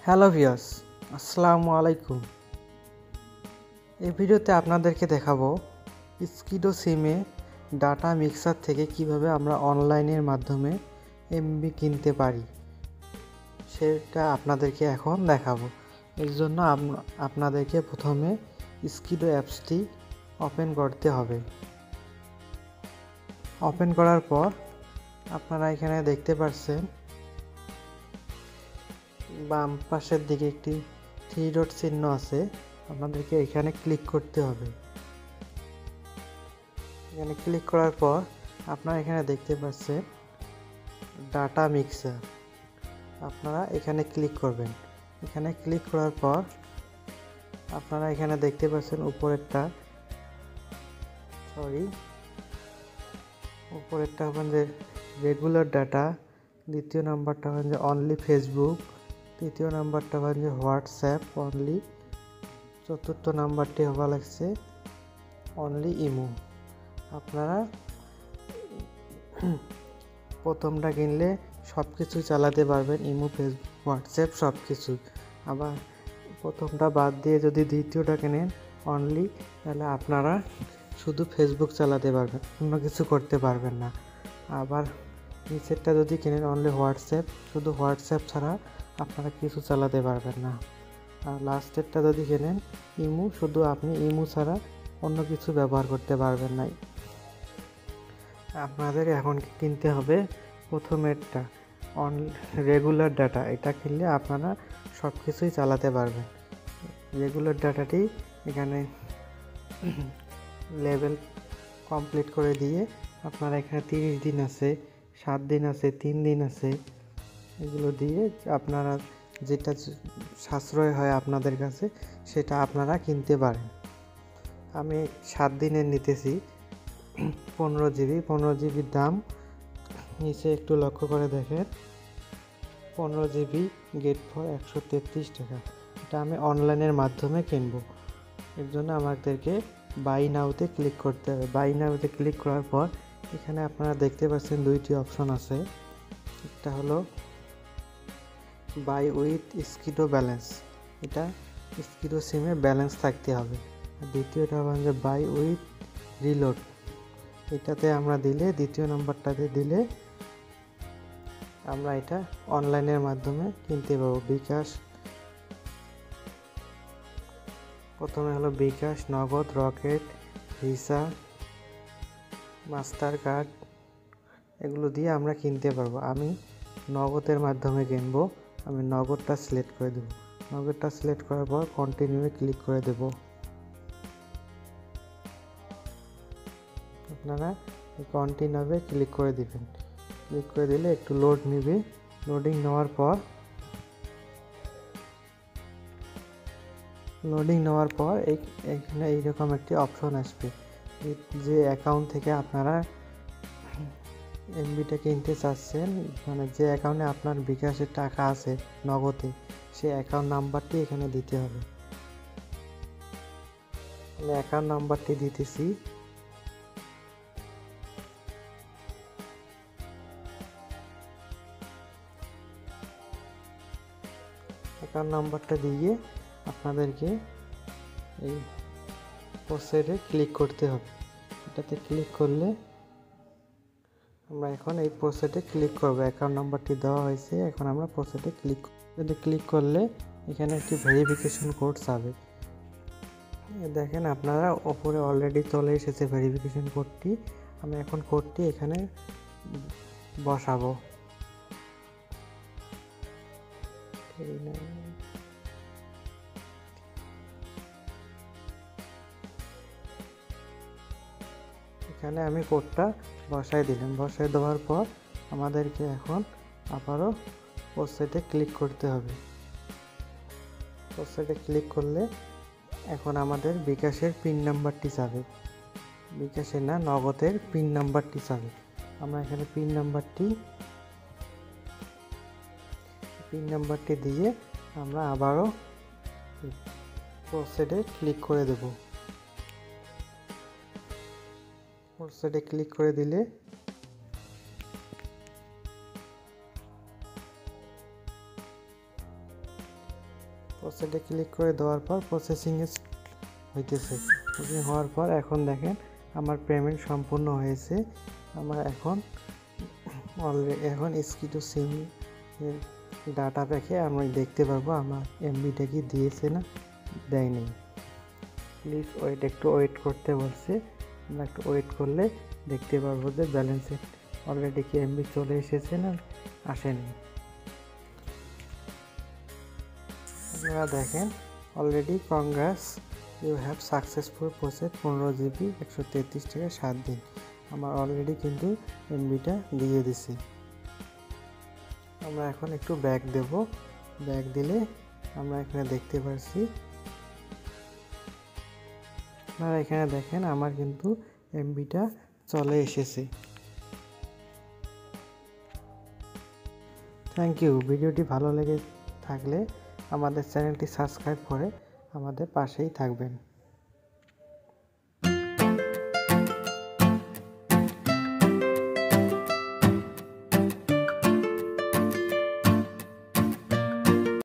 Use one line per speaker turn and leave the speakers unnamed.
Hello viewers, আসসালামু আলাইকুম। এই ভিডিওতে আপনাদেরকে দেখাবো স্কিডো সিমে ডাটা মিক্সার থেকে কিভাবে আমরা অনলাইনের মাধ্যমে এমবি কিনতে পারি সেটা আপনাদেরকে এখন দেখাবো। এর জন্য আপনাদেরকে প্রথমে স্কিডো অ্যাপসটি ওপেন করতে হবে। ওপেন করার পর আপনারা এখানে দেখতে পাচ্ছেন বাম পাশের দিকে একটি 3 ডট চিহ্ন আছে, আপনাদেরকে এখানে ক্লিক করতে হবে। এখানে ক্লিক করার পর আপনারা এখানে দেখতে পাচ্ছেন ডাটা মিক্সার, আপনারা এখানে ক্লিক করবেন। এখানে ক্লিক করার পর আপনারা এখানে দেখতে পাচ্ছেন উপরেরটা হবেন যে রেগুলার ডাটা, দ্বিতীয় নাম্বারটা হবেন যে অনলি ফেসবুক, তৃতীয় নাম্বারটা হবেন যে হোয়াটসঅ্যাপ অনলি, চতুর্থ নাম্বারটি হওয়া লাগছে অনলি ইমো। আপনারা প্রথমটা কিনলে সব কিছু চালাতে পারবেন, ইমো, ফেসবুক, হোয়াটসঅ্যাপ সব কিছু। আবার প্রথমটা বাদ দিয়ে যদি দ্বিতীয়টা কেনেন অনলি, তাহলে আপনারা শুধু ফেসবুক চালাতে পারবেন, অন্য কিছু করতে পারবেন না। আবার নিচেরটা যদি কেনেন অনলি হোয়াটসঅ্যাপ, শুধু হোয়াটসঅ্যাপ ছাড়া আপনারা কিছু চালাতে পারবেন না। আর লাস্টেরটা যদি কেনেন ইমো, শুধু আপনি ইমো ছাড়া অন্য কিছু ব্যবহার করতে পারবেন না। আপনাদের এখন কিনতে হবে প্রথমেরটা রেগুলার ডাটা। এটা কিনলে আপনারা সব কিছুই চালাতে পারবেন। রেগুলার ডাটাটি এখানে লেভেল কমপ্লিট করে দিয়ে আপনারা এখানে 30 দিন আছে, 7 দিন আছে, 3 দিন আছে, এগুলো দিয়ে আপনারা যেটা সাশ্রয় হয় আপনাদের কাছে সেটা আপনারা কিনতে পারেন। আমি 7 দিনের নিতেছি 15 জিবি। 15 জিবির দাম নিচে একটু লক্ষ্য করে দেখেন, 15 জিবি গেট ফর 133 টাকা। এটা আমি অনলাইনের মাধ্যমে কিনবো। এর জন্য আমাদেরকে বাই নাওতে ক্লিক করতে হবে। বাই নাওতে ক্লিক করার পর এখানে আপনারা দেখতে পাচ্ছেন দুইটি অপশন আছে। একটা হলো বাই উইথ স্কিডো ব্যালেন্স, এটা স্কিডো সিমে ব্যালেন্স থাকতে হবে। আর দ্বিতীয়টা হবে যে বাই উইথ রিলোড, এটাতে আমরা দিলে, দ্বিতীয় নাম্বারটাতে দিলে আমরা এটা অনলাইনের মাধ্যমে কিনতে পারবো। বিকাশ, প্রথমে হলো বিকাশ, নগদ, রকেট, ভিসা, মাস্টার কার্ড, এগুলো দিয়ে আমরা কিনতে পারবো। আমি নগদের মাধ্যমে কিনবো। আমি নগদটা সিলেক্ট করে দেব। নগদটা সিলেক্ট করার পর কন্টিনিউয়ে ক্লিক করে দেব। আপনারা কন্টিনিউয়ে ক্লিক করে দিবেন। ক্লিক করে দিলে একটু লোড নেবে। লোডিং নেওয়ার পর এখানে এইরকম একটি অপশন আসবে, যে অ্যাকাউন্ট থেকে আপনারা এমবিটা কিনতে চাচ্ছেন, মানে যে অ্যাকাউন্টে আপনার বিকাশের টাকা আছে নগদে, সেই অ্যাকাউন্ট নাম্বারটি এখানে দিতে হবে। আমি অ্যাকাউন্ট নাম্বারটি দিতেছি। অ্যাকাউন্ট নাম্বারটা দিয়ে আপনাদেরকে এই প্রসেসে ক্লিক করতে হবে। এটাতে ক্লিক করলে আমরা এখন এই প্রসেসে ক্লিক করব। অ্যাকাউন্ট নাম্বারটি দেওয়া হয়েছে, এখন আমরা প্রসেসে ক্লিক করলে এখানে একটি ভেরিফিকেশন কোড যাবে। দেখেন আপনারা ওপরে অলরেডি চলে এসেছে ভেরিফিকেশন কোডটি। আমি এখন কোডটি এখানে বসাবো। এখানে আমি কোডটা বসাই দিলাম। বসাই দেওয়ার পর আমাদেরকে এখন আবারও প্রসেসে ক্লিক করতে হবে। প্রসেসে ক্লিক করলে এখন আমাদের বিকাশের পিন নাম্বারটি যাবে। বিকাশের না, নগদের পিন নাম্বারটি যাবে। আমরা এখানে পিন নাম্বারটি দিয়ে আমরা আবারও প্রসেসে ক্লিক করে দেব। প্রসেসে ক্লিক করে দিলে প্রসেসে ক্লিক করে দেওয়ার পর প্রসেসিংয়ে হইতেছে। প্রসেসিং হওয়ার পর এখন দেখেন আমার পেমেন্ট সম্পূর্ণ হয়েছে। আমার এখন এখন স্কিটো সিম ডাটা প্যাকে আমি দেখতে পারবো আমার এমবিটা কি দিয়েছে না দেয়নি। প্লিজ ওয়েট, একটু ওয়েট করতে বলছে। আমরা একটু ওয়েট করলে দেখতে পারবো যে ব্যালেন্সে অলরেডি কি এমবি চলে এসেছে না আসেনি। আপনারা দেখেন already congrats, you have successful process 15 GB 133 টাকা 7 দিন। আমার অলরেডি কিন্তু এমবিটা দিয়ে দিছি। আমরা এখন একটু ব্যাক দেব। ব্যাক দিলে আমরা এখানে দেখতে পাচ্ছি, আপনারা এখানে দেখেন আমার কিন্তু এমবিটা চলে এসেছে। Thank you. ভিডিওটি ভালো লেগে থাকলে আমাদের চ্যানেলটি সাবস্ক্রাইব করে আমাদের পাশেই থাকবেন।